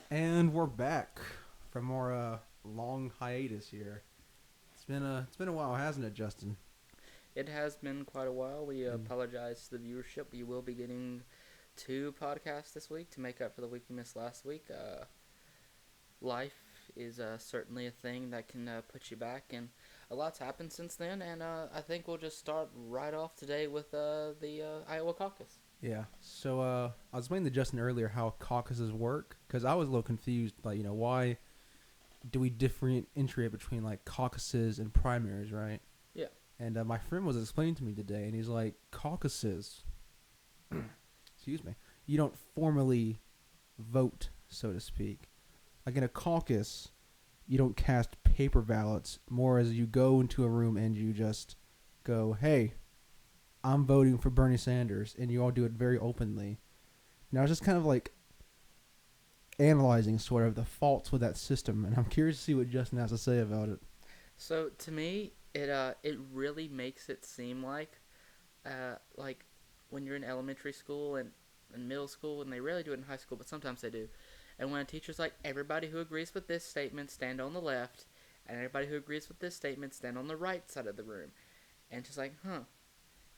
And we're back from our long hiatus here. It's been a while, hasn't it, Justin? It has been quite a while. We And apologize to the viewership. We will be getting two podcasts this week to make up for the week we missed last week. Life is certainly a thing that can put you back, and a lot's happened since then. And I think we'll just start right off today with the Iowa caucus. so I was explaining to Justin earlier how caucuses work because I was a little confused. Like, why do we differentiate between like caucuses and primaries, right? Yeah. And my friend was explaining to me today, and he's like, caucuses, excuse me, you don't formally vote, so to speak. Like in a caucus, you don't cast paper ballots. More as you go into a room and you just go, "Hey, I'm voting for Bernie Sanders," and you all do it very openly. Now, it's just kind of like analyzing sort of the faults with that system, and I'm curious to see what Justin has to say about it. So to me, it really makes it seem like when you're in elementary school and middle school, and they rarely do it in high school, but sometimes they do. And when a teacher's like, everybody who agrees with this statement stand on the left, and everybody who agrees with this statement stand on the right side of the room, and just like, huh,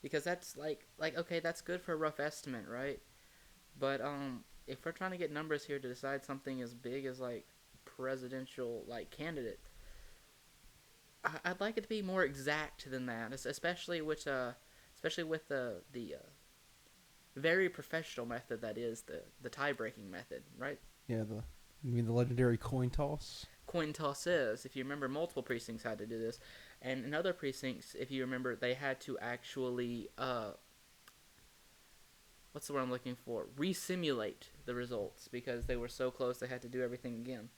because that's like okay, that's good for a rough estimate, right? But if we're trying to get numbers here to decide something as big as like presidential like candidate, I'd like it to be more exact than that, especially with the very professional method that is the tie breaking method, right? Yeah, you mean the legendary coin toss? Coin toss is, if you remember, multiple precincts had to do this, and in other precincts, if you remember, they had to actually what's the word I'm looking for? Resimulate the results because they were so close they had to do everything again.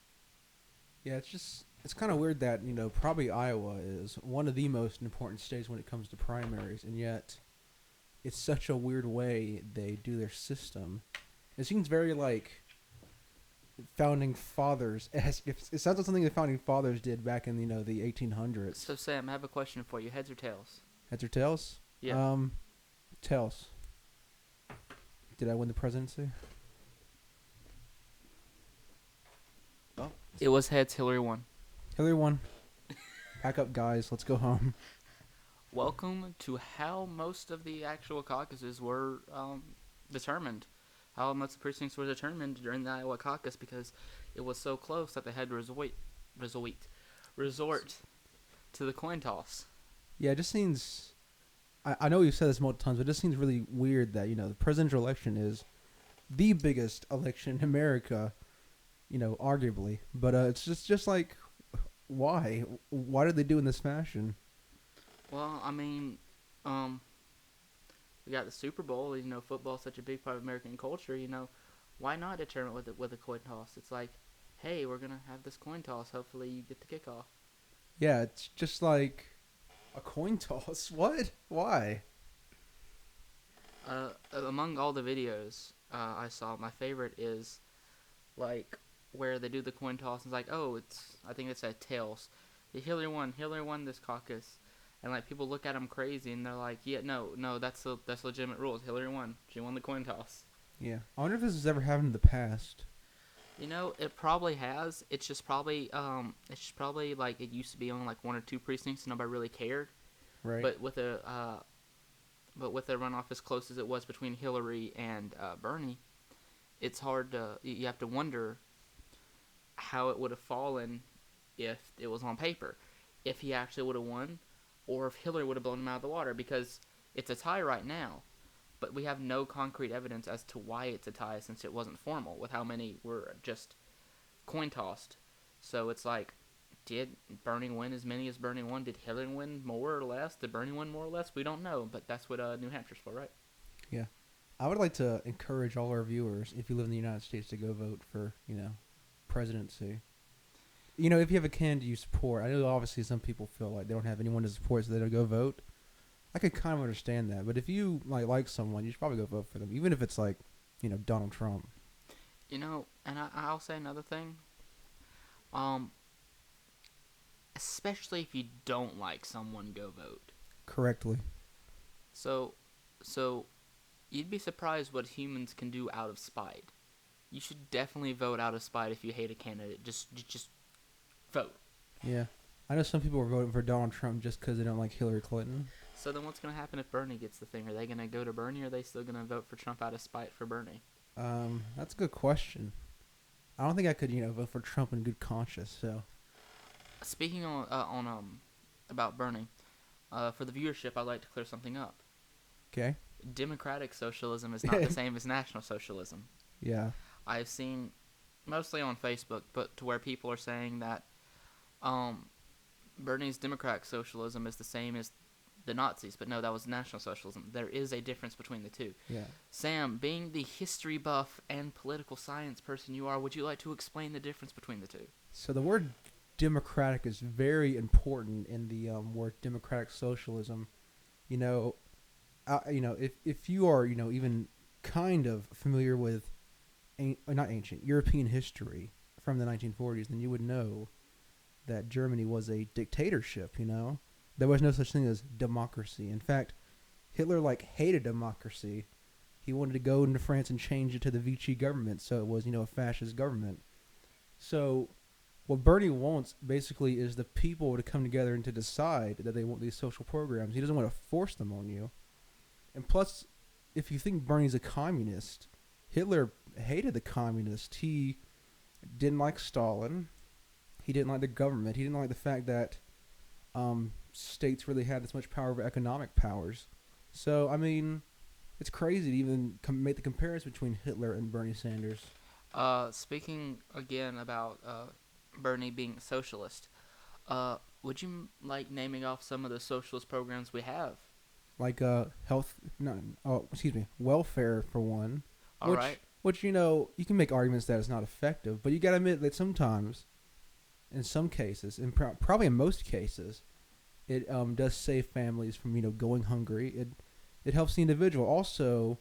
Yeah, it's kind of weird that probably Iowa is one of the most important states when it comes to primaries, and yet it's such a weird way they do their system. It seems very like founding fathers. It sounds like something the founding fathers did back in the 1800s. So Sam, I have a question for you. Heads or tails? Heads or tails? Yeah. Um, tails. Did I win the presidency? Oh, It was heads. Hillary won. Hillary won. Pack up, guys. Let's go home. Welcome to how most of the actual caucuses were determined. How most of the precincts were determined during the Iowa caucus because it was so close that they had to resort, resort to the coin toss. Yeah, it just seems. I know you've said this multiple times, but it just seems really weird that the presidential election is the biggest election in America, arguably. But it's just like, why? Why did they do it in this fashion? Well, I mean, um, we got the Super Bowl. Football's such a big part of American culture. Why not determine with a coin toss? It's like, hey, we're gonna have this coin toss. Hopefully, you get the kickoff. Yeah, it's just like a coin toss. What? Why? Among all the videos I saw, my favorite is like where they do the coin toss. And it's like, oh, I think it's a tails. Hillary won. Hillary won this caucus, and like people look at them crazy, and they're like, yeah, no, that's legitimate rules. Hillary won. She won the coin toss. Yeah, I wonder if this has ever happened in the past. It probably has. It's just probably like it used to be on like one or two precincts, and nobody really cared. Right. But with a runoff as close as it was between Hillary and Bernie, it's hard to you have to wonder how it would have fallen if it was on paper, if he actually would have won, or if Hillary would have blown him out of the water because it's a tie right now, but we have no concrete evidence as to why it's a tie since it wasn't formal with how many were just coin tossed. So it's like, did Bernie win as many as Bernie won? Did Hillary win more or less? Did Bernie win more or less? We don't know, but that's what New Hampshire's for, right? Yeah. I would like to encourage all our viewers, if you live in the United States, to go vote for, presidency. If you have a candidate you support, I know obviously some people feel like they don't have anyone to support, so they don't go vote. I could kind of understand that, but if you like someone, you should probably go vote for them, even if it's like, Donald Trump. And I'll say another thing. Um, Especially if you don't like someone, go vote. Correctly. So, so you'd be surprised what humans can do out of spite. you should definitely vote out of spite if you hate a candidate. Just vote. Yeah. I know some people are voting for Donald Trump just because they don't like Hillary Clinton. So then what's going to happen if Bernie gets the thing? Are they going to go to Bernie, or are they still going to vote for Trump out of spite for Bernie? That's a good question. I don't think I could, vote for Trump in good conscience. So, Speaking on about Bernie, for the viewership, I'd like to clear something up. okay. Democratic socialism is not the same as national socialism. Yeah. I've seen, mostly on Facebook, but to where people are saying that Bernie's democratic socialism is the same as the Nazis, but no, that was National Socialism. There is a difference between the two. Yeah. Sam, being the history buff and political science person you are, would you like to explain the difference between the two? So the word democratic is very important in the word democratic socialism. If you are, even kind of familiar with, not ancient, European history from the 1940s, then you would know that Germany was a dictatorship, There was no such thing as democracy. In fact, Hitler, hated democracy. He wanted to go into France and change it to the Vichy government, so it was, a fascist government. So what Bernie wants, basically, is the people to come together and to decide that they want these social programs. He doesn't want to force them on you. And plus, if you think Bernie's a communist, Hitler hated the communists. He didn't like Stalin. He didn't like the government. He didn't like the fact that states really had this much power over economic powers. So, it's crazy to even make the comparison between Hitler and Bernie Sanders. Speaking again about Bernie being a socialist, would you like naming off some of the socialist programs we have? Like welfare for one. All right. Which, you can make arguments that it's not effective, but you gotta admit that sometimes, in some cases, and probably in most cases, it does save families from, going hungry. It helps the individual. Also,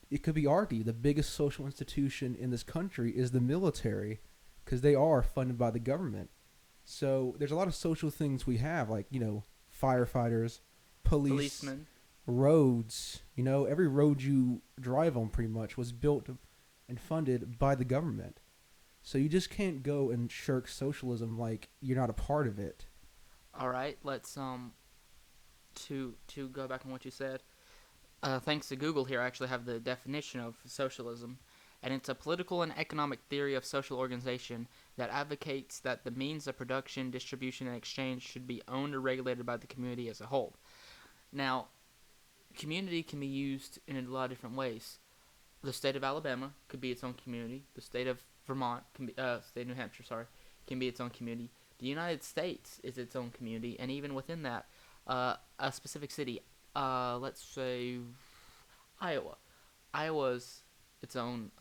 it could be argued the biggest social institution in this country is the military, because they are funded by the government. So there's a lot of social things we have, like, firefighters, policemen, roads. Every road you drive on pretty much was built and funded by the government. So you just can't go and shirk socialism like you're not a part of it. All right, let's to go back on what you said. Thanks to Google here, I actually have the definition of socialism, and it's a political and economic theory of social organization that advocates that the means of production, distribution, and exchange should be owned or regulated by the community as a whole. Now, community can be used in a lot of different ways. The state of Alabama could be its own community. The state of Vermont, state of New Hampshire, can be its own community. The United States is its own community, and even within that, a specific city, let's say Iowa. Iowa's its own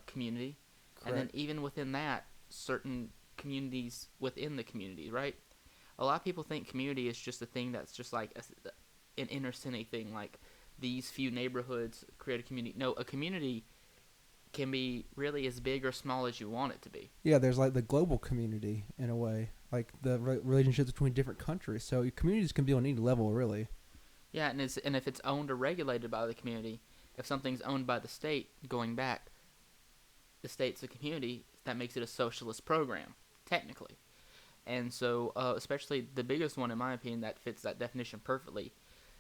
community. Correct. And then even within that, certain communities within the community, right? A lot of people think community is just a thing that's just like an inner city thing, like these few neighborhoods create a community. No, a community can be really as big or small as you want it to be. Yeah, there's like the global community in a way, like the relationships between different countries. So your communities can be on any level, really. Yeah, and if it's owned or regulated by the community, if something's owned by the state, going back, the state's a community, that makes it a socialist program, technically. And so, especially the biggest one, in my opinion, that fits that definition perfectly,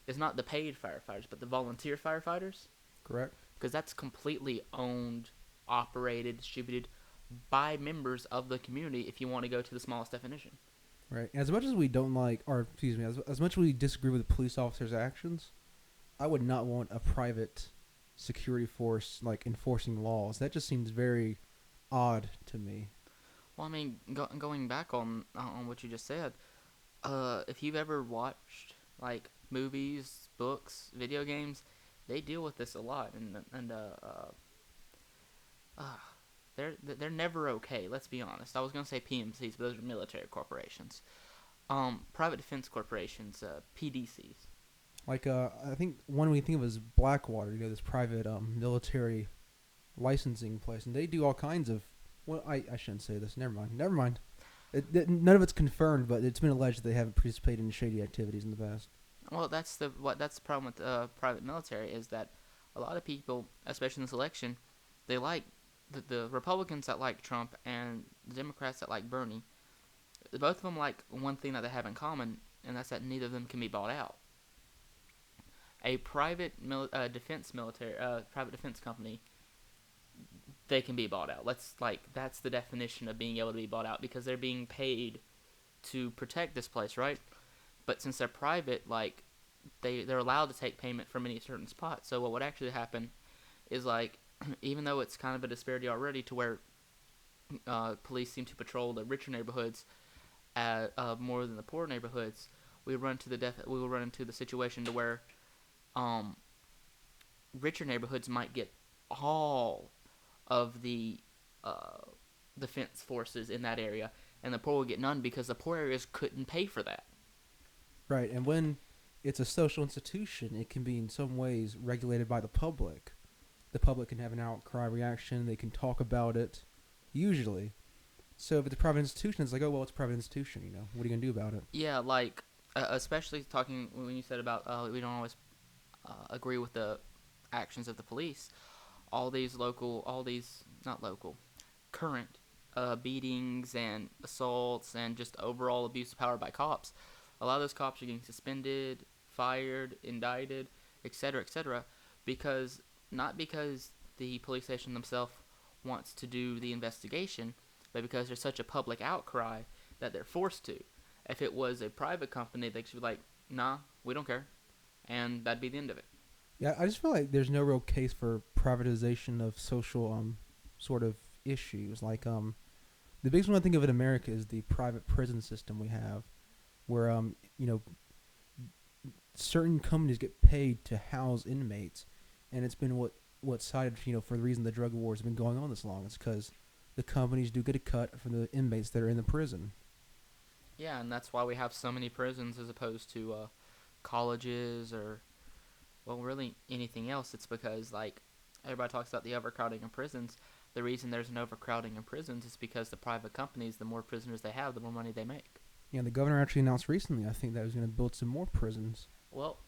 is not the paid firefighters, but the volunteer firefighters. Correct. Because that's completely owned, operated, distributed by members of the community, if you want to go to the smallest definition. Right. And as much as we don't like, or excuse me, as much as we disagree with the police officers' actions, I would not want a private security force enforcing laws. That just seems very odd to me. Well, going back on what you just said, if you've ever watched movies, books, video games, they deal with this a lot, and they're never okay. Let's be honest. I was gonna say PMCs, but those are military corporations. Private defense corporations, PDCs. I think one we think of as Blackwater, this private military licensing place, and they do all kinds of. Well, I shouldn't say this. Never mind. None of it's confirmed, but it's been alleged that they haven't participated in shady activities in the past. Well, that's the problem with private military, is that a lot of people, especially in this election, they like the Republicans that like Trump and the Democrats that like Bernie, both of them like one thing that they have in common, and that's that neither of them can be bought out. A private defense company, they can be bought out. That's the definition of being able to be bought out because they're being paid to protect this place, right? But since they're private, like they're allowed to take payment from any certain spot. So what would actually happen is like even though it's kind of a disparity already to where police seem to patrol the richer neighborhoods more than the poor neighborhoods, we will run into the situation to where um, richer neighborhoods might get all of the uh, defense forces in that area, and the poor will get none because the poor areas couldn't pay for that. Right, and when it's a social institution, it can be in some ways regulated by the public. The public can have an outcry reaction. They can talk about it, usually. So if it's a private institution, it's like, oh well, it's a private institution. What are you gonna do about it? Yeah, like especially talking when you said about we don't always agree with the actions of the police. All these not local, current beatings and assaults and just overall abuse of power by cops. A lot of those cops are getting suspended, fired, indicted, etc., because not because the police station themselves wants to do the investigation, but because there's such a public outcry that they're forced to. If it was a private company, they should be like, "Nah, we don't care," and that'd be the end of it. Yeah, I just feel like there's no real case for privatization of social sort of issues. Like the biggest one I think of in America is the private prison system we have, where certain companies get paid to house inmates, and it's been what cited for the reason the drug war has been going on this long. It's because the companies do get a cut from the inmates that are in the prison. Yeah, and that's why we have so many prisons as opposed to colleges or well, really anything else. It's because like everybody talks about the overcrowding in prisons. The reason there's an overcrowding in prisons is because the private companies, the more prisoners they have, the more money they make. Yeah, the governor actually announced recently, I think, that he was going to build some more prisons. Well,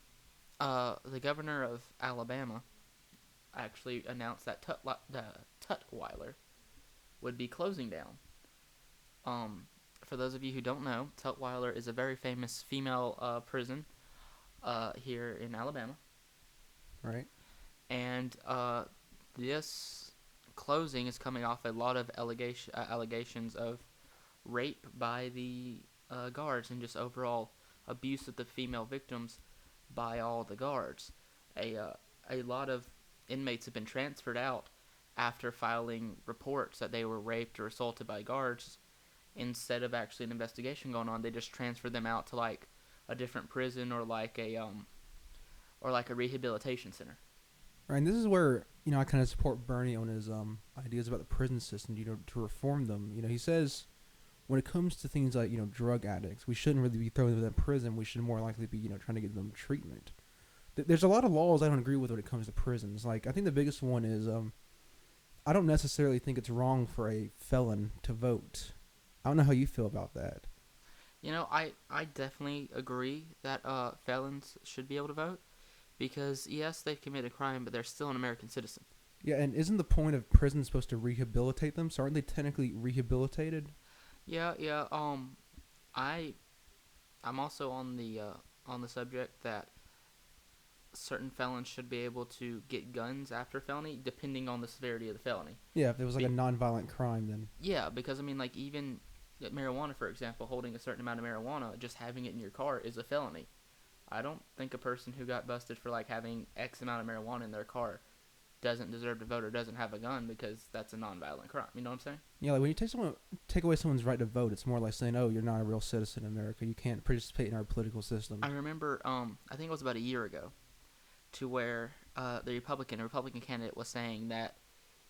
the governor of Alabama actually announced that Tutwiler would be closing down. For those of you who don't know, Tutwiler is a very famous female prison here in Alabama, Right. and this closing is coming off a lot of allegations of rape by the guards and just overall abuse of the female victims by all the guards. A lot of inmates have been transferred out after filing reports that they were raped or assaulted by guards. Instead of actually an investigation going on, they just transferred them out to like a different prison or like a rehabilitation center. Right, and this is where I kind of support Bernie on his ideas about the prison system. To reform them. He says when it comes to things like drug addicts, we shouldn't really be throwing them in prison. We should more likely be trying to get them treatment. There's a lot of laws I don't agree with when it comes to prisons. Like I think the biggest one is I don't necessarily think it's wrong for a felon to vote. I don't know how you feel about that. I definitely agree that felons should be able to vote because yes, they've committed a crime, but they're still an American citizen. Yeah, and isn't the point of prison supposed to rehabilitate them? So aren't they technically rehabilitated? Yeah, yeah. I I'm also on the subject that certain felons should be able to get guns after felony, depending on the severity of the felony. Yeah, if it was like a non-violent crime, then Yeah, because I mean, like even marijuana, for example, holding a certain amount of marijuana, just having it in your car is a felony. I don't think a person who got busted for like having X amount of marijuana in their car doesn't deserve to vote or doesn't have a gun because that's a non-violent crime. You know what I'm saying? yeah, like when you take away someone's right to vote, it's more like saying, "Oh, you're not a real citizen in America. You can't participate in our political system." I remember, I think it was about a year ago, to where the Republican candidate was saying that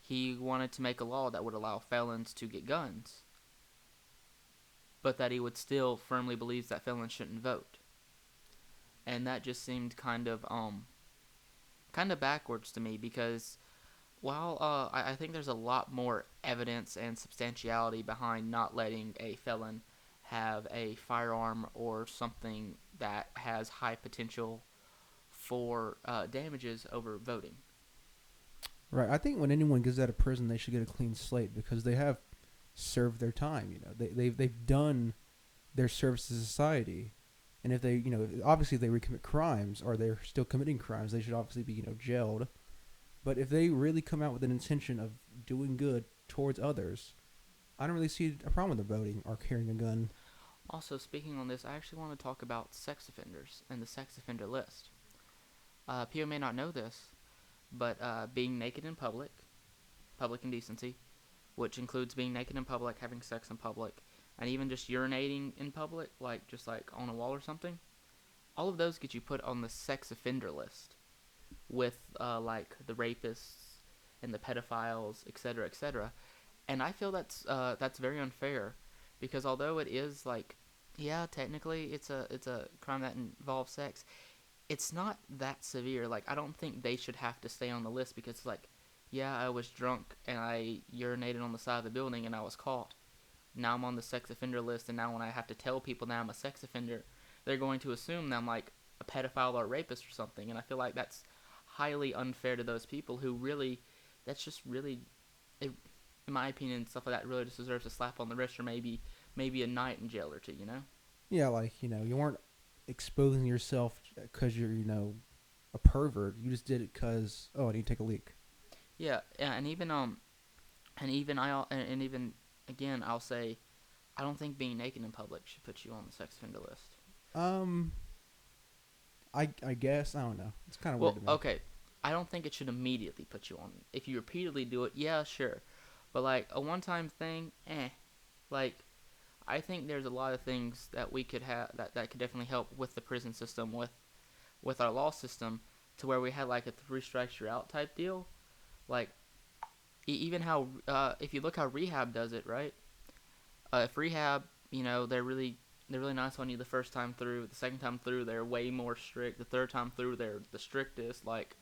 he wanted to make a law that would allow felons to get guns, but that he would still firmly believes that felons shouldn't vote. And that just seemed kind of backwards to me because while I think there's a lot more evidence and substantiality behind not letting a felon have a firearm or something that has high potential for damages over voting. Right. I think when anyone gets out of prison, they should get a clean slate because they have served their time. You know, they've done their service to society, and if they, obviously if they recommit crimes or they're still committing crimes, they should obviously be, jailed. But if they really come out with an intention of doing good towards others, I don't really see a problem with their voting or carrying a gun. Also, speaking on this, I actually want to talk about sex offenders and the sex offender list. People may not know this, but being naked in public indecency, which includes being naked in public, having sex in public, and even just urinating in public, like just like on a wall or something, all of those get you put on the sex offender list with like the rapists and the pedophiles, etc., etc. And I feel that's very unfair, because although it is like, yeah, technically it's a crime that involves sex, it's not that severe. Like, I don't think they should have to stay on the list because, like, yeah, I was drunk and I urinated on the side of the building and I was caught. Now I'm on the sex offender list, and now when I have to tell people that I'm a sex offender, they're going to assume that I'm like a pedophile or a rapist or something. And I feel like that's highly unfair to those people who really, that's just really, it, in my opinion, stuff like that really just deserves a slap on the wrist, or maybe a night in jail or two. You know? Yeah, like you weren't exposing yourself because you're a pervert. You just did it because I need to take a leak. Yeah, and even again, I'll say, I don't think being naked in public should put you on the sex offender list. Um, I guess I don't know. It's kind of Well, weird to me. okay, I don't think it should immediately put you on. If you repeatedly do it, yeah, sure, but like a one-time thing, Like, I think there's a lot of things that we could have that could definitely help with the prison system, with our law system, to where we had like a three strikes you're out type deal. Like, even how if you look how rehab does it, right? If rehab, they're really nice on you the first time through. The second time through, they're way more strict. The third time through, they're the strictest. Like,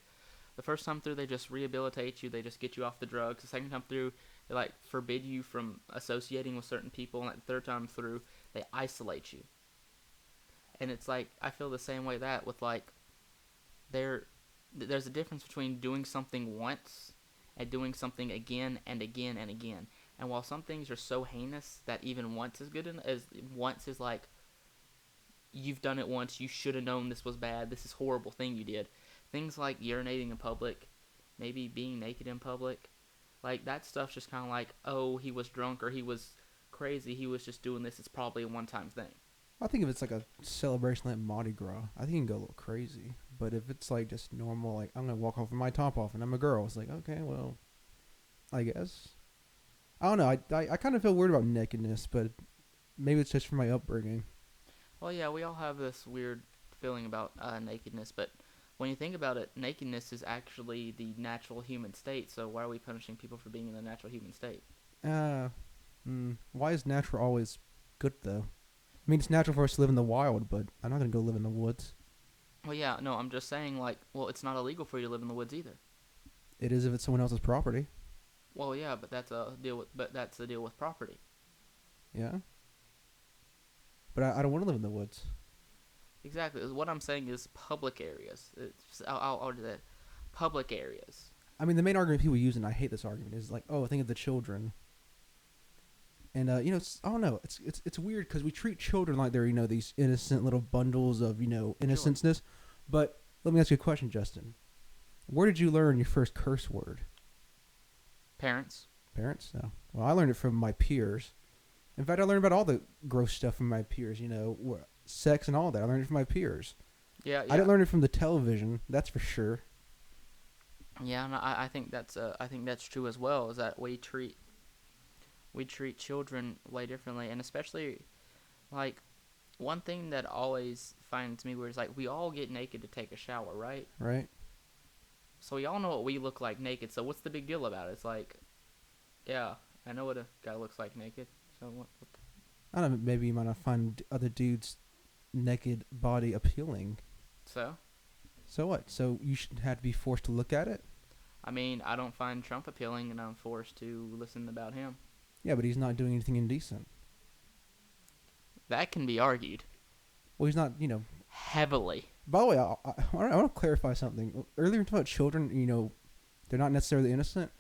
the first time through, they just rehabilitate you. They just get you off the drugs. The second time through, they like forbid you from associating with certain people. And like the third time through, they isolate you. And it's like, I feel the same way that with like there's a difference between doing something once and doing something again and again and again. And while some things are so heinous that even once is good, as once is like, you've done it once, you should have known this was bad, this is a horrible thing you did. Things like urinating in public, maybe being naked in public, like that stuff's just kind of like, oh, he was drunk or he was crazy, he was just doing this, it's probably a one-time thing. I think if it's like a celebration like Mardi Gras, I think you can go a little crazy. But if it's like just normal, like I'm gonna walk off with my top off and I'm a girl, it's like okay, well, I guess. I don't know. I kind of feel weird about nakedness, but maybe it's just from my upbringing. Well, yeah, we all have this weird feeling about nakedness, but when you think about it, nakedness is actually the natural human state, so why are we punishing people for being in the natural human state? Uh, why is natural always good though? I mean, it's natural for us to live in the wild, but I'm not gonna go live in the woods. Well, yeah, no, I'm just saying, like, well, it's not illegal for you to live in the woods either. It is if it's someone else's property. Well, yeah, but that's the deal with property. Yeah, but I don't want to live in the woods. Exactly. What I'm saying is public areas. I'll do that. Public areas. I mean, the main argument people use, and I hate this argument, is like, oh, think of the children. And I don't know. It's weird because we treat children like they're these innocent little bundles of innocenceness. But let me ask you a question, Justin. Where did you learn your first curse word? Parents. Parents? No. Well, I learned it from my peers. In fact, I learned about all the gross stuff from my peers. Sex and all that. I learned it from my peers. Yeah. I didn't learn it from the television. That's for sure. Yeah, and I think that's true as well. Is that we treat children way differently, and especially like one thing that always finds me weird is like we all get naked to take a shower, right? Right. So we all know what we look like naked. So what's the big deal about it? It's like, yeah, I know what a guy looks like naked. So what I don't know. Maybe you might not find other dudes' naked body appealing. So? So what? So you should have to be forced to look at it? I mean, I don't find Trump appealing, and I'm forced to listen about him. Yeah, but he's not doing anything indecent. That can be argued. Well, he's not, Heavily. By the way, I want to clarify something. Earlier, we talked about children, they're not necessarily innocent.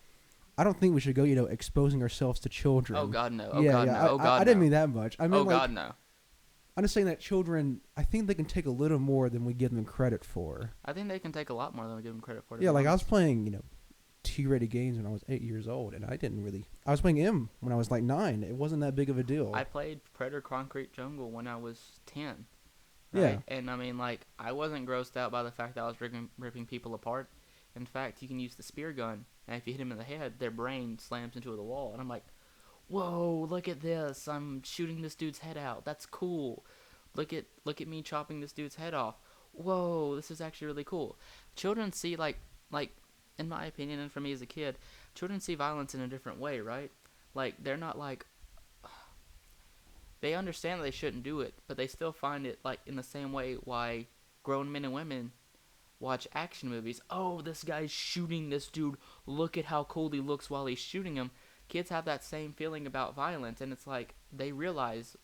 I don't think we should go, exposing ourselves to children. Oh God, no. Oh Yeah, God, yeah. no. Oh God, I didn't no. mean that much. I Oh mean, God, no. I'm just saying that children, I think they can take a little more than we give them credit for. I think they can take a lot more than we give them credit for. To Yeah, be like I was honest. playing, T-rated games when I was 8 years old, and I was playing M when I was like 9. It wasn't that big of a deal. I played Predator Concrete Jungle when I was 10. Yeah. Right? And I mean, like, I wasn't grossed out by the fact that I was ripping people apart. In fact, you can use the spear gun, and if you hit them in the head, their brain slams into the wall. And I'm like, whoa, look at this. I'm shooting this dude's head out. That's cool. Look at me chopping this dude's head off. Whoa, this is actually really cool. Children see, like in my opinion, and for me as a kid, children see violence in a different way, right? Like, they're not like, they understand that they shouldn't do it, but they still find it, like, in the same way why grown men and women watch action movies. Oh, this guy's shooting this dude. Look at how cool he looks while he's shooting him. Kids have that same feeling about violence, and it's like they realize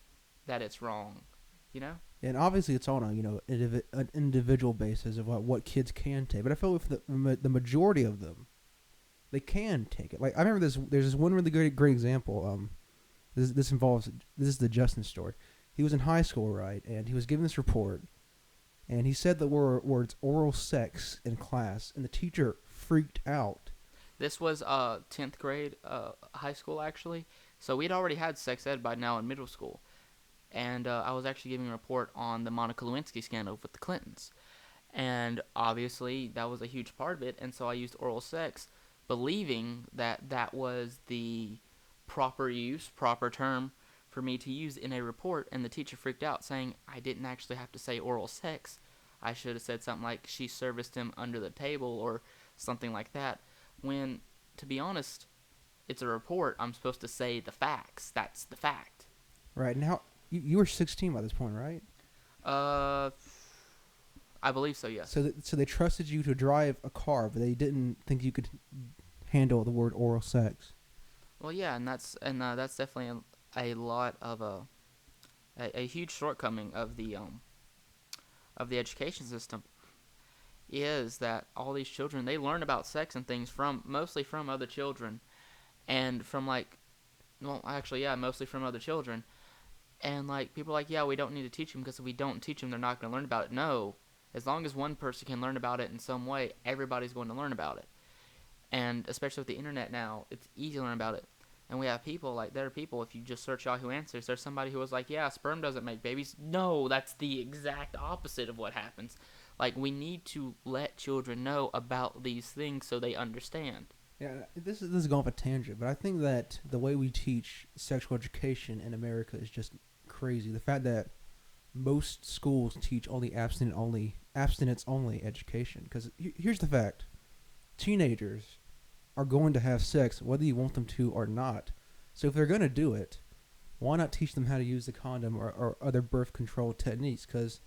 that it's wrong, you know? And obviously, it's on an individual basis of what kids can take. But I feel with the majority of them, they can take it. Like I remember this. There's this one really great example. This is the Justin story. He was in high school, right, and he was giving this report, and he said the words oral sex in class, and the teacher freaked out. This was 10th grade high school, actually. So we'd already had sex ed by now in middle school. And I was actually giving a report on the Monica Lewinsky scandal with the Clintons. And obviously, that was a huge part of it. And so I used oral sex, believing that that was the proper term for me to use in a report. And the teacher freaked out, saying I didn't actually have to say oral sex. I should have said something like she serviced him under the table or something like that. When, to be honest, it's a report. I'm supposed to say the facts. That's the fact. Right. Now, you were 16 by this point, right? I believe so, yes. So they trusted you to drive a car, but they didn't think you could handle the word oral sex. Well, yeah, and that's definitely a lot of a huge shortcoming of the education system. Is that all these children, they learn about sex and things mostly from other children, and from mostly from other children, and like people are like, yeah, we don't need to teach them because if we don't teach them, they're not going to learn about it. No, as long as one person can learn about it in some way, everybody's going to learn about it, and especially with the internet now, it's easy to learn about it. And we have people, like, there are people, if you just search Yahoo Answers, there's somebody who was like, yeah, sperm doesn't make babies. No, that's the exact opposite of what happens. Like, we need to let children know about these things so they understand. Yeah, this is going off a tangent, but I think that the way we teach sexual education in America is just crazy. The fact that most schools teach only abstinence-only education. Because here's the fact. Teenagers are going to have sex whether you want them to or not. So if they're going to do it, why not teach them how to use the condom or other birth control techniques? Because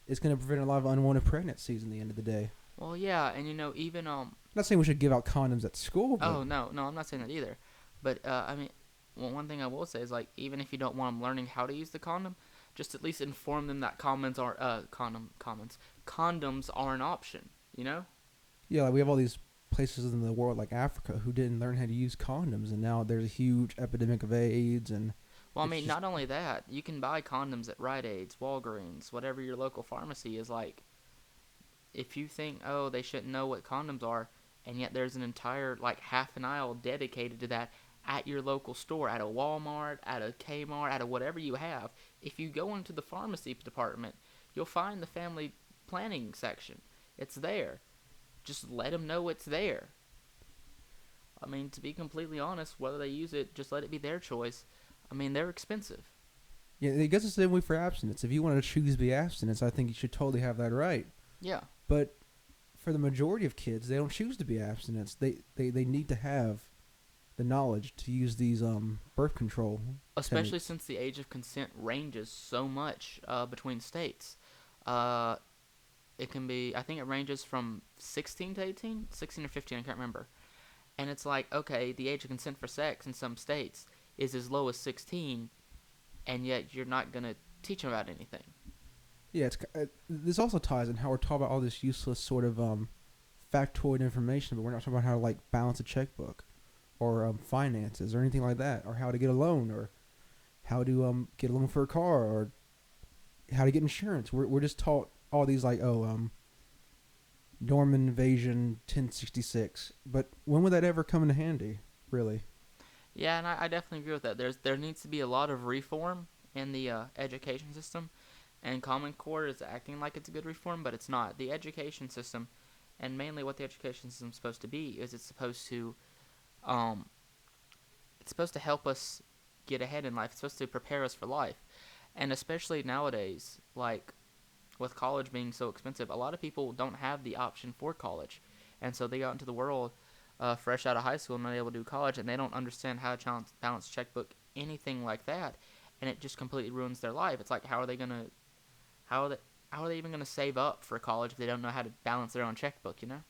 it's going to prevent a lot of unwanted pregnancies in the end of the day. Well, yeah, and even I'm not saying we should give out condoms at school. But oh no, I'm not saying that either. But I mean, well, one thing I will say is, like, even if you don't want them learning how to use the condom, just at least inform them that condoms are an option. You know? Yeah, like we have all these places in the world like Africa who didn't learn how to use condoms, and now there's a huge epidemic of AIDS. And well, I mean, not only that, you can buy condoms at Rite Aids, Walgreens, whatever your local pharmacy is. Like, if you think, oh, they shouldn't know what condoms are, and yet there's an entire, like, half an aisle dedicated to that at your local store, at a Walmart, at a Kmart, at a whatever you have. If you go into the pharmacy department, you'll find the family planning section. It's there. Just let them know it's there. I mean, to be completely honest, whether they use it, just let it be their choice. I mean, they're expensive. Yeah, it gets the same way for abstinence. If you want to choose to be abstinence, I think you should totally have that right. Yeah. But for the majority of kids, they don't choose to be abstinence. They need to have the knowledge to use these birth control Especially techniques. since the age of consent ranges so much between states. It can be, I think it ranges from 16 to 18, 16 or 15, I can't remember. And it's like, okay, the age of consent for sex in some states is as low as 16, and yet you're not going to teach them about anything. Yeah, this also ties in how we're talking about all this useless sort of factoid information, but we're not talking about how to like balance a checkbook, or finances, or anything like that, or how to get a loan, or how to get a loan for a car, or how to get insurance. We're just taught all these like Norman invasion 1066. But when would that ever come into handy? Really? Yeah, and I definitely agree with that. There needs to be a lot of reform in the education system, and Common Core is acting like it's a good reform, but it's not. The education system, and mainly what the education system is supposed to be, is um, it's supposed to help us get ahead in life. It's supposed to prepare us for life, and especially nowadays, like with college being so expensive, a lot of people don't have the option for college, and so they go out into the world fresh out of high school and not able to do college, and they don't understand how to balance checkbook, anything like that, and it just completely ruins their life. It's like how are they how are they even gonna save up for college if they don't know how to balance their own checkbook? You know?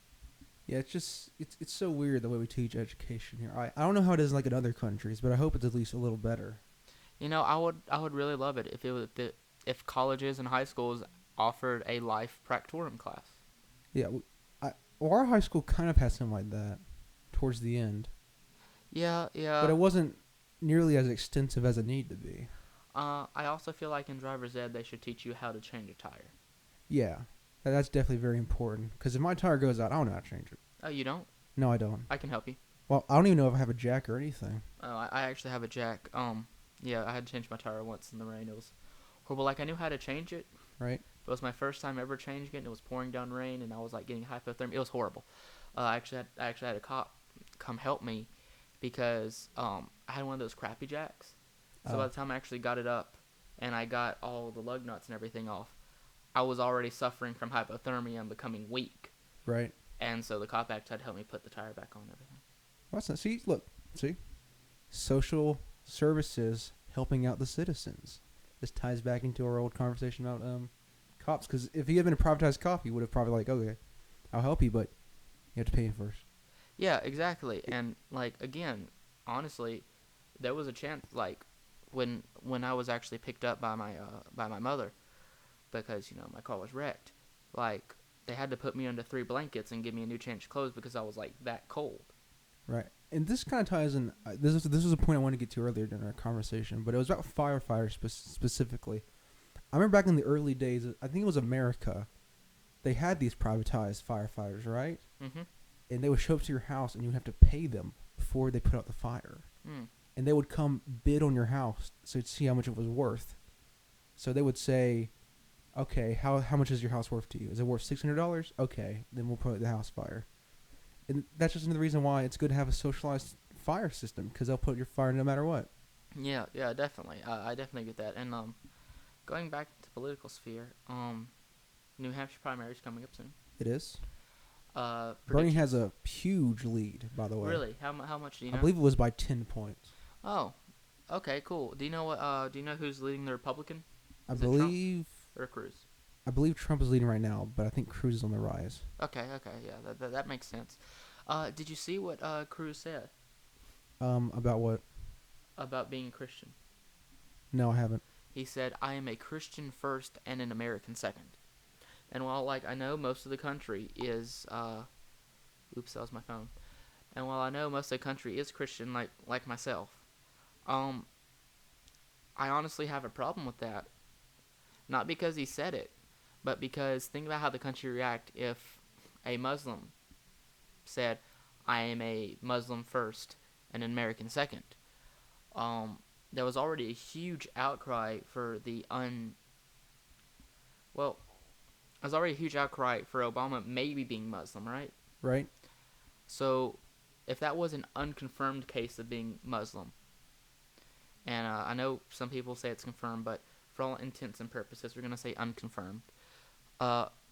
Yeah, it's so weird the way we teach education here. I don't know how it is like in other countries, but I hope it's at least a little better. You know, I would really love it if if colleges and high schools offered a life practorum class. Yeah, well, our high school kind of had something like that towards the end, Yeah, but yeah. it wasn't nearly as extensive as it needed to be. I also feel like in driver's ed they should teach you how to change a tire. Yeah, that's definitely very important. Because if my tire goes out, I don't know how to change it. Oh, you don't? No, I don't. I can help you. Well, I don't even know if I have a jack or anything. Oh, I actually have a jack. Yeah, I had to change my tire once in the rain. It was horrible. Like I knew how to change it. Right? But it was my first time ever changing it, and it was pouring down rain, and I was like getting hypothermia. It was horrible. I actually had a cop come help me because I had one of those crappy jacks. So by Oh, the time I actually got it up and I got all the lug nuts and everything off, I was already suffering from hypothermia and becoming weak. right. And so the cop actually had to help me put the tire back on and everything. Well, that's not, see, look, see, social services helping out the citizens. This ties back into our old conversation about cops. Because if he had been a privatized cop, he would have probably like, okay, I'll help you, but you have to pay him first. Yeah, exactly. And like again, honestly, there was a chance like when I was actually picked up by my mother because my car was wrecked. Like they had to put me under 3 blankets and give me a new change of clothes because I was like that cold. Right. And this kind of ties in. This was a point I wanted to get to earlier during our conversation, but it was about firefighters specifically. I remember back in the early days, I think it was America. They had these privatized firefighters, right? Mhm. And they would show up to your house, and you would have to pay them before they put out the fire. Mm. And they would come bid on your house so to see how much it was worth. So they would say, "Okay, how much is your house worth to you? Is it worth $600? Okay, then we'll put out the house fire." And that's just another reason why it's good to have a socialized fire system, because they'll put your fire no matter what. Yeah, yeah, definitely. I definitely get that. And going back to political sphere, New Hampshire primaries coming up soon. It is. Bernie Predictions. has a huge lead, by the way. Really? How much do you I know? believe it was by 10 points. Oh, okay, cool. Do you know what? Do you know who's leading the Republican? I Is it Trump believe or Cruz? I believe Trump is leading right now, but I think Cruz is on the rise. Okay, okay, yeah, that makes sense. Did you see what Cruz said About what? about being a Christian? No, I haven't. He said, "I am a Christian first and an American second." And while like I know most of the country is, oops, that was my phone. And while I know most of the country is Christian, like myself, um, I honestly have a problem with that. Not because he said it, but because think about how the country react if a Muslim said, "I am a Muslim first and an American second." There was already a huge outcry for well, there was already a huge outcry for Obama maybe being Muslim, right? Right? So, if that was an unconfirmed case of being Muslim, and I know some people say it's confirmed, but for all intents and purposes, we're gonna say unconfirmed.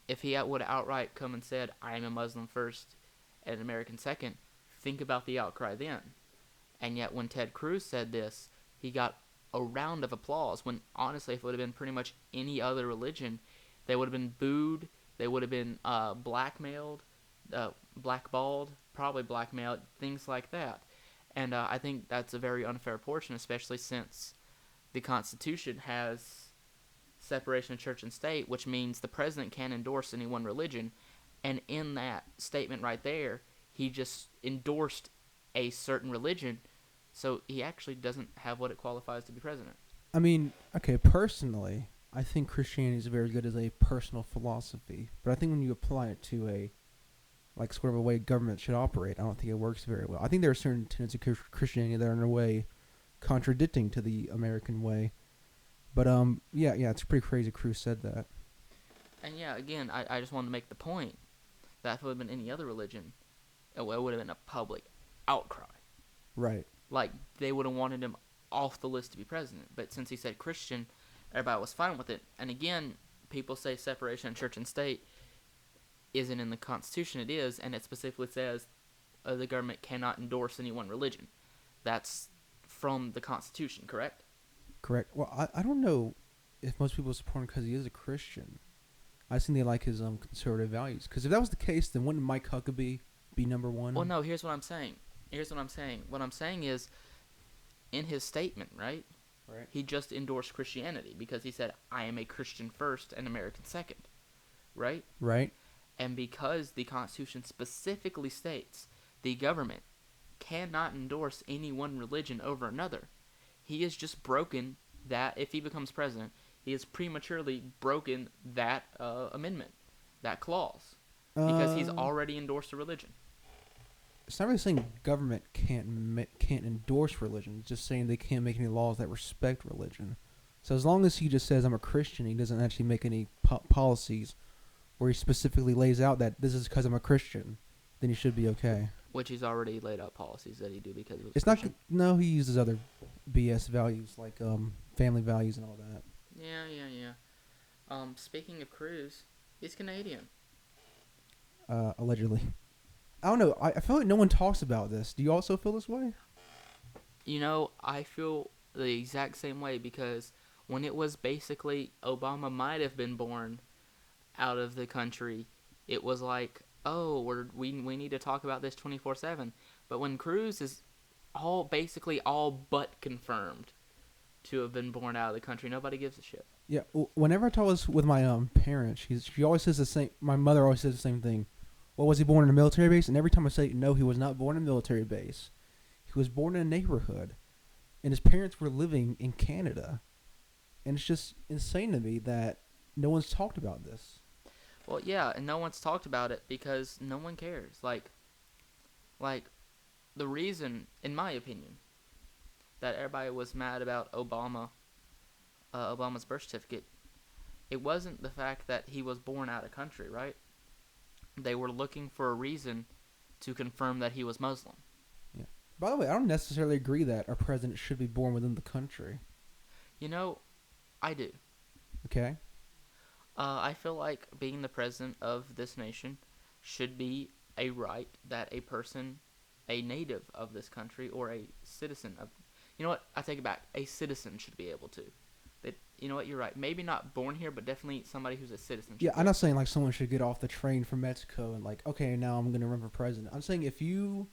If he would outright come and said, "I am a Muslim first and an American second," think about the outcry then. And yet, when Ted Cruz said this, he got a round of applause. When honestly, if it would have been pretty much any other religion, they would have been booed. They would have been blackmailed, blackballed, probably blackmailed, things like that. And I think that's a very unfair portion, especially since the Constitution has separation of church and state, which means the president can't endorse any one religion, And in that statement right there, he just endorsed a certain religion, so he actually doesn't have what it qualifies to be president. I mean, okay, personally, I think Christianity is very good as a personal philosophy, but I think when you apply it to a like sort of a way government should operate, I don't think it works very well. I think there are certain tenets of Christianity that are in a way contradicting to the American way. But yeah, it's pretty crazy. Cruz said that. And yeah, again, I just wanted to make the point that if it would have been any other religion, it would have been a public outcry. Right. Like, they would have wanted him off the list to be president. But since he said Christian, everybody was fine with it. And again, people say separation of church and state isn't in the Constitution. It is, and it specifically says the government cannot endorse any one religion. That's from the Constitution, correct? Correct. Well, I don't know if most people support him because he is a Christian. I think they like his conservative values. Because if that was the case, then wouldn't Mike Huckabee be number one? Well, no, here's what I'm saying. What I'm saying is, in his statement, right? Right. He just endorsed Christianity because he said, I am a Christian first and American second. Right? Right. And because the Constitution specifically states the government cannot endorse any one religion over another, he has just broken that. If he becomes president, he has prematurely broken that amendment, that clause, because he's already endorsed a religion. It's not really saying government can't endorse religion. It's just saying they can't make any laws that respect religion. So as long as he just says I'm a Christian, he doesn't actually make any policies where he specifically lays out that this is because I'm a Christian, then he should be okay. Which he's already laid out policies that he do because he was it's Christian. No, he uses other BS values like family values and all that. Yeah. Speaking of Cruz, he's Canadian. Allegedly. I don't know. I feel like no one talks about this. Do you also feel this way? You know, I feel the exact same way because when it was basically Obama might have been born out of the country, it was like, oh, we need to talk about this 24/7. But when Cruz is basically all but confirmed to have been born out of the country, nobody gives a shit. Yeah. Whenever I talk this with my parents, she always says the same. My mother always says the same thing. Well, was he born in a military base? And every time I say, no, he was not born in a military base. He was born in a neighborhood. And his parents were living in Canada. And it's just insane to me that no one's talked about this. Well, yeah, and no one's talked about it because no one cares. Like the reason, in my opinion, that everybody was mad about Obama's birth certificate, it wasn't the fact that he was born out of country, right? They were looking for a reason to confirm that he was Muslim. Yeah. By the way, I don't necessarily agree that our president should be born within the country. You know, I do. Okay. I feel like being the president of this nation should be a right that a person, a native of this country, or a citizen of... You know what? I take it back. A citizen should be able to. You know what? You're right. Maybe not born here, but definitely somebody who's a citizen. Yeah, I'm not saying like someone should get off the train from Mexico and like, okay, now I'm going to run for president. I'm saying if you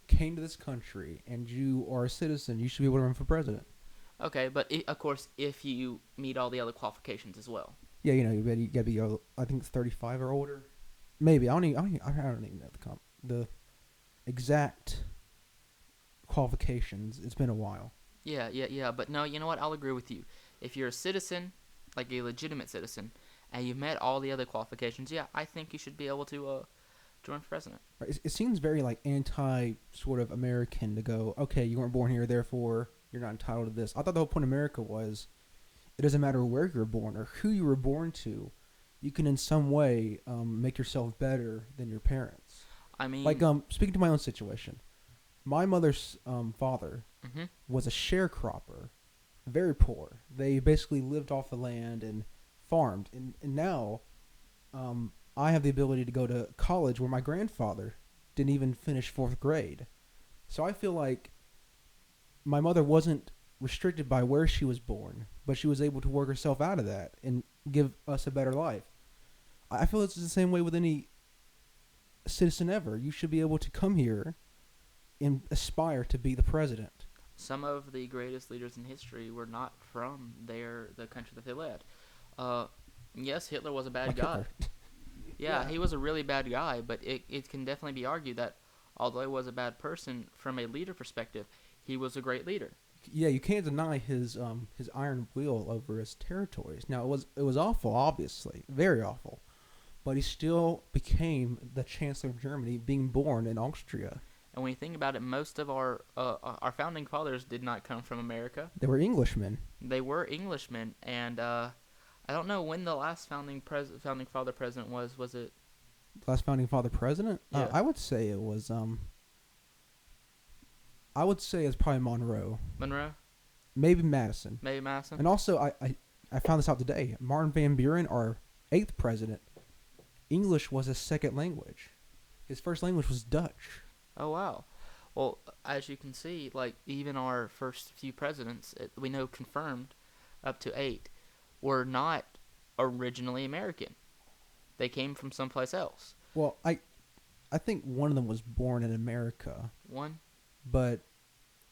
came to this country and you are a citizen, you should be able to run for president. Okay, but of course, if you meet all the other qualifications as well. Yeah, you got to be, I think, 35 or older. Maybe. I don't even know the exact qualifications. It's been a while. Yeah. But no, you know what? I'll agree with you. If you're a citizen, like a legitimate citizen, and you've met all the other qualifications, yeah, I think you should be able to run for president. Right. It seems very like anti sort of American to go, okay, you weren't born here, therefore you're not entitled to this. I thought the whole point of America was it doesn't matter where you're born or who you were born to, you can in some way make yourself better than your parents. I mean, like speaking to my own situation, my mother's father was a sharecropper. Very poor. They basically lived off the land and farmed. And now I have the ability to go to college where my grandfather didn't even finish 4th grade. So I feel like my mother wasn't restricted by where she was born, but she was able to work herself out of that and give us a better life. I feel it's the same way with any citizen ever. You should be able to come here and aspire to be the president. Some of the greatest leaders in history were not from the country that they led. Yes, Hitler was a bad guy. Yeah, he was a really bad guy, but it can definitely be argued that although he was a bad person, from a leader perspective, he was a great leader. Yeah, you can't deny his iron will over his territories. Now it was awful, obviously, very awful, but he still became the Chancellor of Germany, being born in Austria. And when you think about it, most of our founding fathers did not come from America. They were Englishmen. They were Englishmen, and I don't know when the last founding father president was. Was it? The last founding father president? Yeah. I would say it was. I would say it's probably Monroe, Monroe? maybe Madison, Maybe Madison? and also I found this out today. Martin Van Buren, our 8th president, English was his second language. His first language was Dutch. Oh, wow. Well, as you can see, like, even our first few presidents, we know confirmed, up to 8, were not originally American. They came from someplace else. Well, I think one of them was born in America, One? but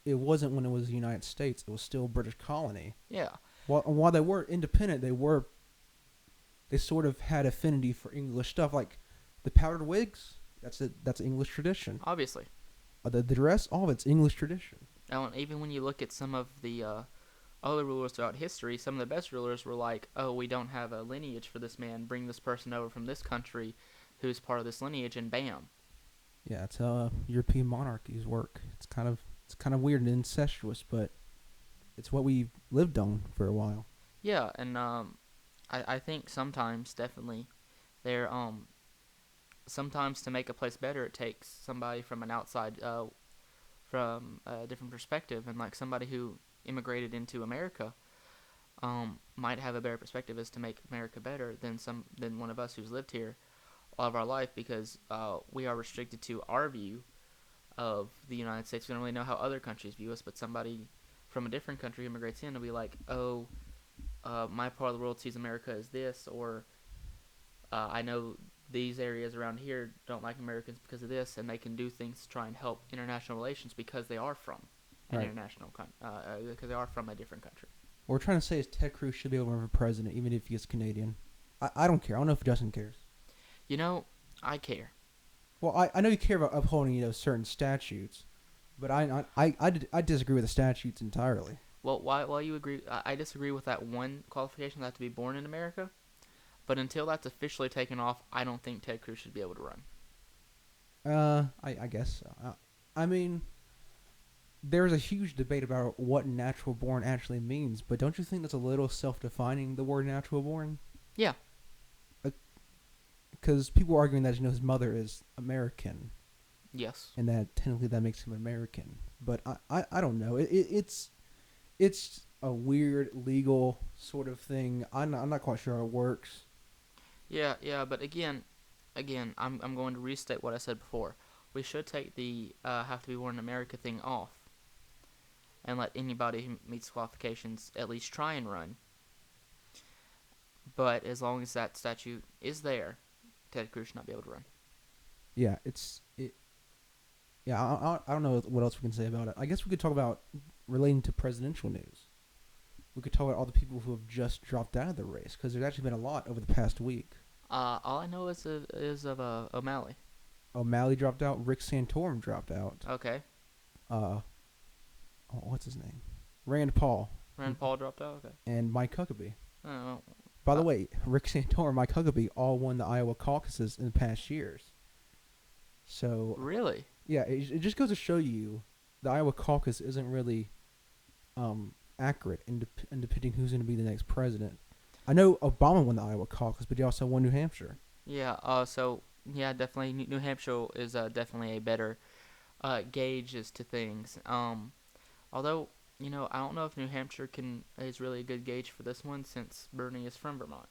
it wasn't when it was the United States. It was still a British colony. Yeah. While they were independent, they sort of had affinity for English stuff, like the powdered wigs. That's English tradition. Obviously. The dress, all of it's English tradition. Now, and even when you look at some of the other rulers throughout history, some of the best rulers were like, oh, we don't have a lineage for this man. Bring this person over from this country who's part of this lineage, and bam. Yeah, it's how European monarchies work. It's kind of weird and incestuous, but it's what we lived on for a while. Yeah, and I think sometimes, definitely, there sometimes to make a place better, it takes somebody from an outside, from a different perspective, and like somebody who immigrated into America, might have a better perspective as to make America better than one of us who's lived here all of our life, because we are restricted to our view of the United States. We don't really know how other countries view us, but somebody from a different country immigrates in and be like, oh, my part of the world sees America as this, or I know these areas around here don't like Americans because of this, and they can do things to try and help international relations because they are from an Right. because they are from a different country. What we're trying to say is Ted Cruz should be able to run for president, even if he's Canadian. I don't care. I don't know if Justin cares. You know, I care. Well, I know you care about upholding certain statutes, but I disagree with the statutes entirely. Well, why you agree? I disagree with that one qualification, that to be born in America. But until that's officially taken off, I don't think Ted Cruz should be able to run. I guess. I mean, there's a huge debate about what natural born actually means, but don't you think that's a little self-defining, the word natural born? Yeah. Because people are arguing that his mother is American, Yes. and that technically that makes him American. But I don't know. It's a weird legal sort of thing. I'm not quite sure how it works. Yeah. But again, I'm going to restate what I said before. We should take the have to be born in America thing off, and let anybody who meets qualifications at least try and run. But as long as that statute is there, Ted Cruz should not be able to run. Yeah, Yeah, I don't know what else we can say about it. I guess we could talk about relating to presidential news. We could talk about all the people who have just dropped out of the race, because there's actually been a lot over the past week. All I know is of O'Malley. O'Malley dropped out. Rick Santorum dropped out. Okay. What's his name? Rand Paul. Rand Paul dropped out. Okay. And Mike Huckabee. Oh. By the way, Rick Santorum and Mike Huckabee all won the Iowa caucuses in the past years. So Really? yeah, it just goes to show you the Iowa caucus isn't really accurate in depicting who's going to be the next president. I know Obama won the Iowa caucus, but he also won New Hampshire. Yeah. So yeah, definitely New Hampshire is definitely a better gauge as to things. Although I don't know if New Hampshire is really a good gauge for this one, since Bernie is from Vermont.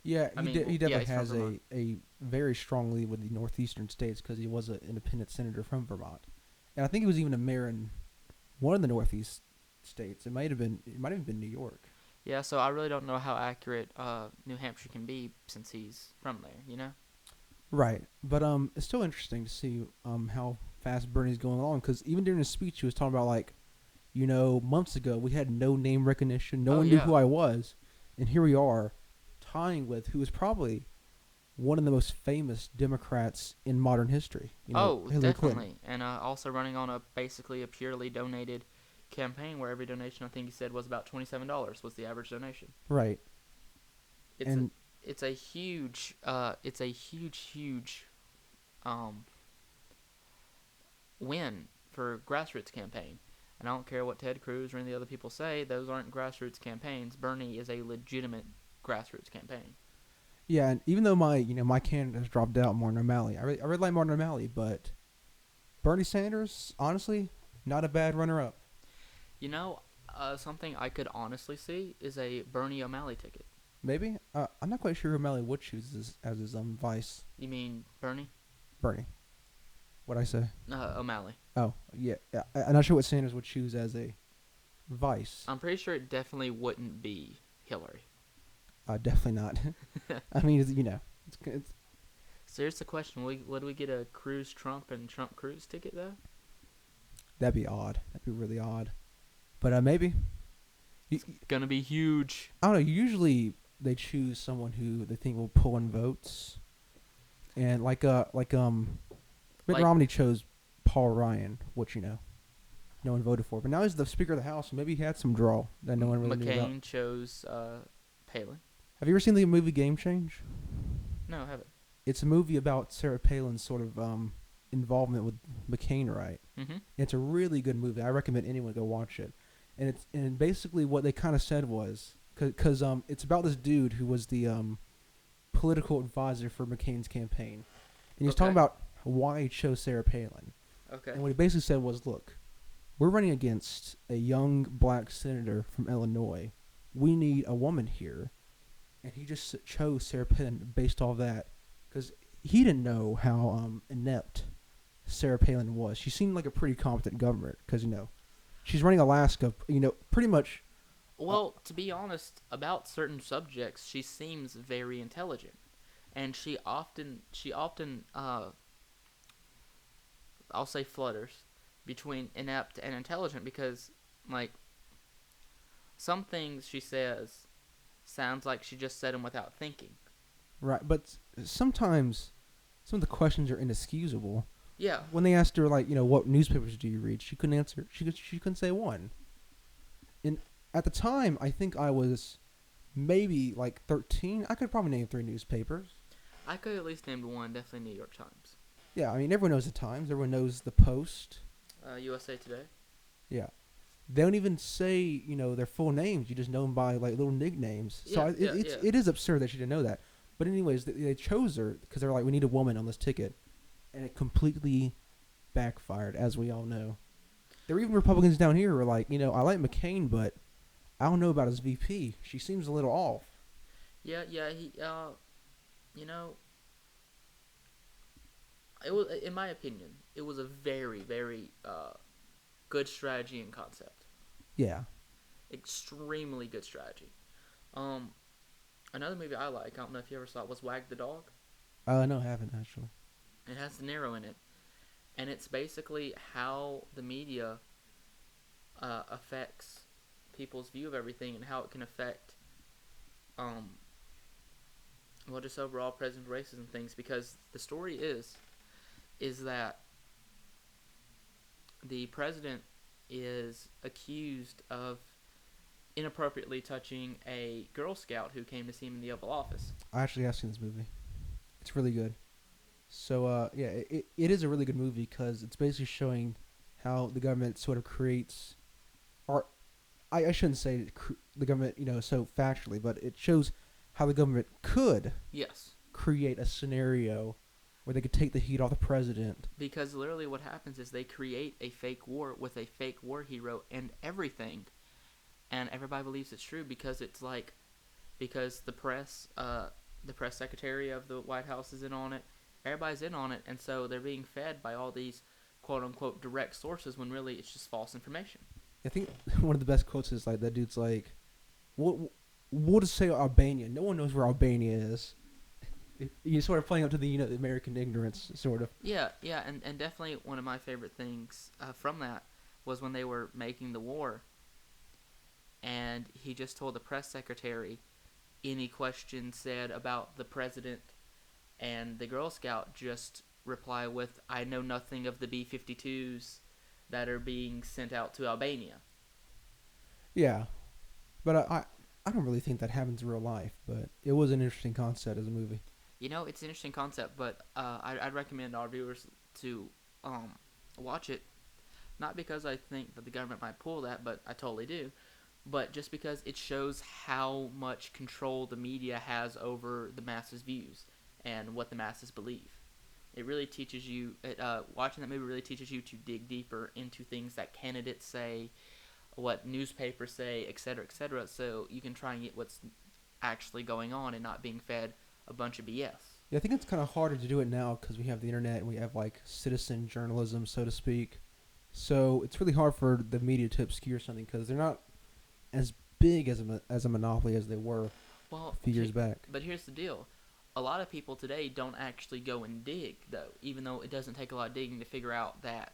Yeah, he definitely has from a very strong lead with the northeastern states, because he was an independent senator from Vermont, and I think he was even a mayor in one of the northeast states. It might have been New York. Yeah, so I really don't know how accurate New Hampshire can be, since he's from there. Right, but it's still interesting to see how fast Bernie's going along, because even during his speech, he was talking about months ago we had no name recognition, no one knew who I was, and here we are, tying with who is probably one of the most famous Democrats in modern history. Oh, Hillary Clinton. definitely, and also running on a basically a purely donated campaign where every donation I think he said was about $27 was the average donation. Right. It's a And it's a huge um, win for grassroots campaign. And I don't care what Ted Cruz or any of the other people say; those aren't grassroots campaigns. Bernie is a legitimate grassroots campaign. yeah, and even though my candidate has dropped out, Martin O'Malley, I really like Martin O'Malley, but Bernie Sanders, honestly, not a bad runner-up. You know, something I could honestly see is a Bernie O'Malley ticket. Maybe. I'm not quite sure who O'Malley would choose as his vice. You mean Bernie? Bernie. What'd I say? O'Malley. Oh, yeah. I'm not sure what Sanders would choose as a vice. I'm pretty sure it definitely wouldn't be Hillary. Definitely not. I mean, it's So here's the question: would we get a Cruz Trump and Trump Cruz ticket though? that'd be odd. That'd be really odd. But maybe. It's gonna be huge. I don't know. Usually they choose someone who they think will pull in votes, and Mitt Like- Romney chose Paul Ryan, which no one voted for. But now he's the Speaker of the House, so maybe he had some draw that no one really knew about. McCain chose Palin. Have you ever seen the movie Game Change? No, I haven't. It's a movie about Sarah Palin's sort of involvement with McCain, right? Mm-hmm. It's a really good movie. I recommend anyone go watch it. And basically what they kind of said was because it's about this dude who was the political advisor for McCain's campaign, and he was talking about why he chose Sarah Palin. Okay. And what he basically said was, look, we're running against a young black senator from Illinois. We need a woman here. And he just chose Sarah Palin based off that because he didn't know how inept Sarah Palin was. She seemed like a pretty competent governor because, she's running Alaska, pretty much. Well, to be honest, about certain subjects, she seems very intelligent, and she often, I'll say flutters between inept and intelligent because, like, some things she says sounds like she just said them without thinking. Right, but sometimes some of the questions are inexcusable. Yeah. When they asked her, what newspapers do you read, she couldn't answer. She couldn't say one. And at the time, I think I was maybe 13. I could probably name 3 newspapers. I could at least name one, definitely New York Times. Yeah, I mean, everyone knows the Times. Everyone knows the Post. USA Today. Yeah. They don't even say, their full names. You just know them by, little nicknames. So it is absurd that she didn't know that. But anyways, they chose her because they're like, we need a woman on this ticket. And it completely backfired, as we all know. There were even Republicans down here who were like, I like McCain, but I don't know about his VP. She seems a little off. Yeah, he, it was, in my opinion, it was a very, very good strategy and concept. Yeah. Extremely good strategy. Another movie I like, I don't know if you ever saw it, was Wag the Dog. No, I haven't, actually. It has De Niro in it. And it's basically how the media affects people's view of everything and how it can affect, just overall presidential races and things. Because the story is that the president is accused of inappropriately touching a Girl Scout who came to see him in the Oval Office. I actually have seen this movie. It's really good. So, it is a really good movie because it's basically showing how the government sort of creates, or I shouldn't say the government, so factually, but it shows how the government could create a scenario where they could take the heat off the president. Because literally what happens is they create a fake war with a fake war hero and everything. And everybody believes it's true because because the press secretary of the White House is in on it. Everybody's in on it, and so they're being fed by all these quote-unquote direct sources when really it's just false information. I think one of the best quotes is that dude's like, we'll just say Albania. No one knows where Albania is. You're sort of playing up to the the American ignorance, sort of. Yeah, and definitely one of my favorite things from that was when they were making the war, and he just told the press secretary any question said about the president and the Girl Scout just reply with, "I know nothing of the B-52s that are being sent out to Albania." Yeah, but I don't really think that happens in real life. But it was an interesting concept as a movie. It's an interesting concept, but I'd recommend our viewers to um, watch it. Not because I think that the government might pull that, but I totally do. But just because it shows how much control the media has over the masses' views and what the masses believe. It really teaches you. Watching that movie really teaches you to dig deeper into things that candidates say, what newspapers say, etc., so you can try and get what's actually going on and not being fed a bunch of BS. Yeah, I think it's kind of harder to do it now because we have the internet and we have like citizen journalism, so to speak. So it's really hard for the media to obscure something because they're not as big as a monopoly as they were Well, a few years back. but here's the deal. A lot of people today don't actually go and dig, though, even though it doesn't take a lot of digging to figure out that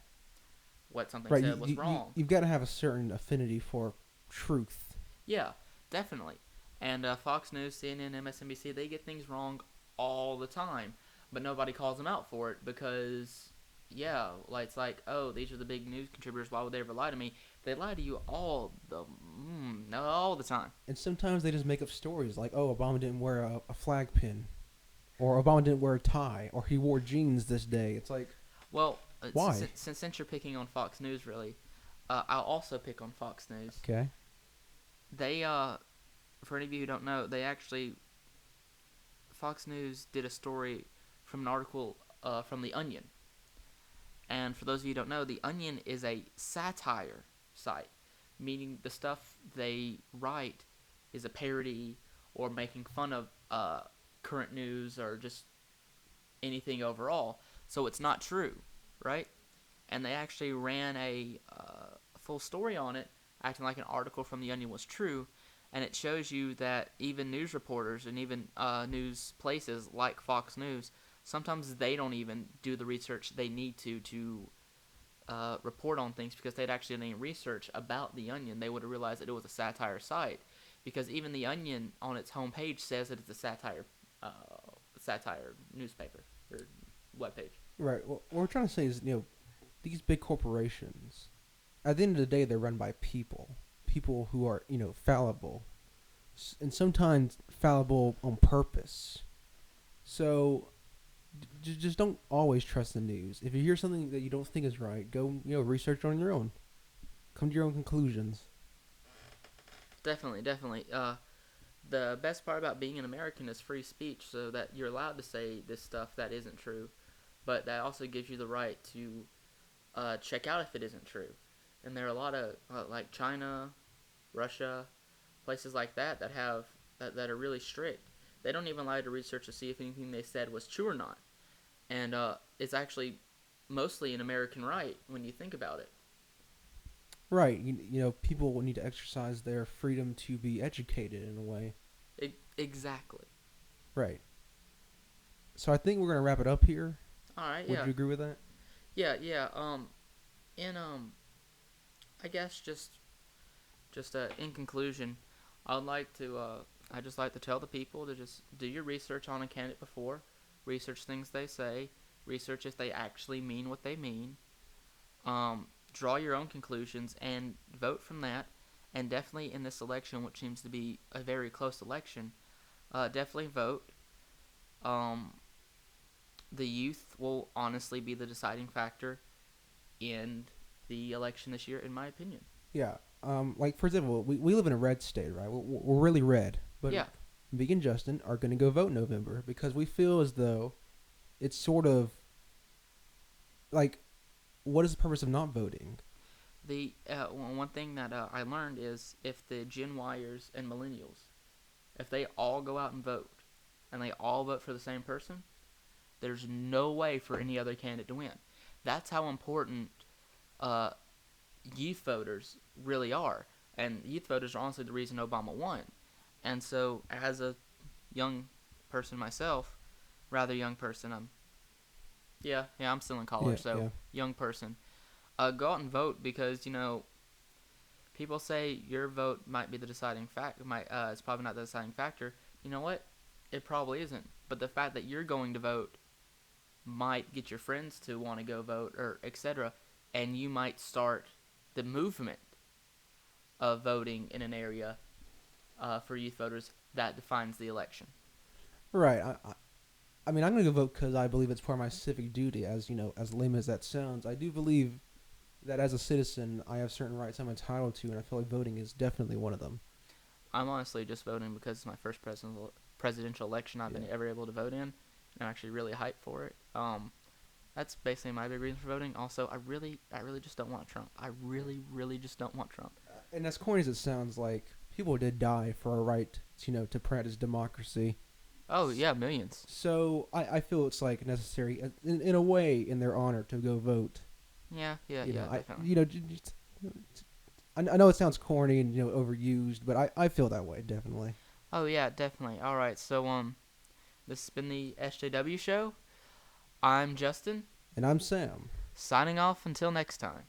what something Right, said was wrong. you've got to have a certain affinity for truth. Yeah, definitely. And Fox News, CNN, MSNBC, they get things wrong all the time, but nobody calls them out for it because, yeah, like it's like, oh, these are the big news contributors. Why would they ever lie to me? They lie to you all the time. And sometimes they just make up stories like, oh, Obama didn't wear a flag pin, or Obama didn't wear a tie, or he wore jeans this day. It's like, Well, why? since you're picking on Fox News, really, I'll also pick on Fox News. Okay. They, for any of you who don't know, they actually Fox News did a story from an article from The Onion. And for those of you who don't know, The Onion is a satire site, meaning the stuff they write is a parody or making fun of current news or just anything overall. So it's not true, right? And they actually ran a full story on it, acting like an article from The Onion was true. And it shows you that even news reporters and even news places like Fox News, sometimes they don't even do the research they need to report on things because they'd actually done any research about The Onion. They would have realized that it was a satire site because even The Onion on its homepage says that it's a satire newspaper or webpage. Right. Well, what we're trying to say is, these big corporations, at the end of the day, they're run by people who are, fallible, and sometimes fallible on purpose. So just don't always trust the news. If you hear something that you don't think is right, go, research on your own. Come to your own conclusions. Definitely. The best part about being an American is free speech, so that you're allowed to say this stuff that isn't true, but that also gives you the right to check out if it isn't true. And there are a lot of like China, Russia, places like that have that are really strict. They don't even allow you to research to see if anything they said was true or not. And it's actually mostly an American right when you think about it. Right. People will need to exercise their freedom to be educated in a way. Exactly. Right. So I think we're gonna wrap it up here. All right. Would you agree with that? Yeah. And I guess just in conclusion, I just like to tell the people to just do your research on a candidate before, research things they say, research if they actually mean what they mean, draw your own conclusions and vote from that. And definitely in this election, which seems to be a very close election, definitely vote. The youth will honestly be the deciding factor in the election this year, in my opinion. Yeah. Like for example, we live in a red state, right? We're really red, but Yeah. me and Justin are going to go vote in November because we feel as though it's sort of like, what is the purpose of not voting? The one thing that I learned is if the Gen Yers and Millennials, if they all go out and vote, and they all vote for the same person, there's no way for any other candidate to win. That's how important youth voters really are. And youth voters are honestly the reason Obama won. And so, as a young person myself, rather young person, I'm still in college, young person, go out and vote because, people say your vote might be the deciding factor, it's probably not the deciding factor. You know what? It probably isn't. But the fact that you're going to vote might get your friends to want to go vote, or etc., and you might start the movement of voting in an area for youth voters that defines the election. Right. I mean, I'm going to go vote because I believe it's part of my civic duty. As you know, as lame as that sounds, I do believe that as a citizen, I have certain rights I'm entitled to, and I feel like voting is definitely one of them. I'm honestly just voting because it's my first presidential election I've been ever able to vote in, and I'm actually really hyped for it. That's basically my big reason for voting. Also, I really just don't want Trump. I really just don't want Trump. And as corny as it sounds, like people did die for our right, to practice democracy. Oh yeah, millions. So I feel it's like necessary, in a way, in their honor to go vote. Yeah, Definitely. definitely. I know it sounds corny and overused, but I feel that way definitely. Oh yeah, definitely. All right, so this has been the SJW show. I'm Justin. And I'm Sam. Signing off until next time.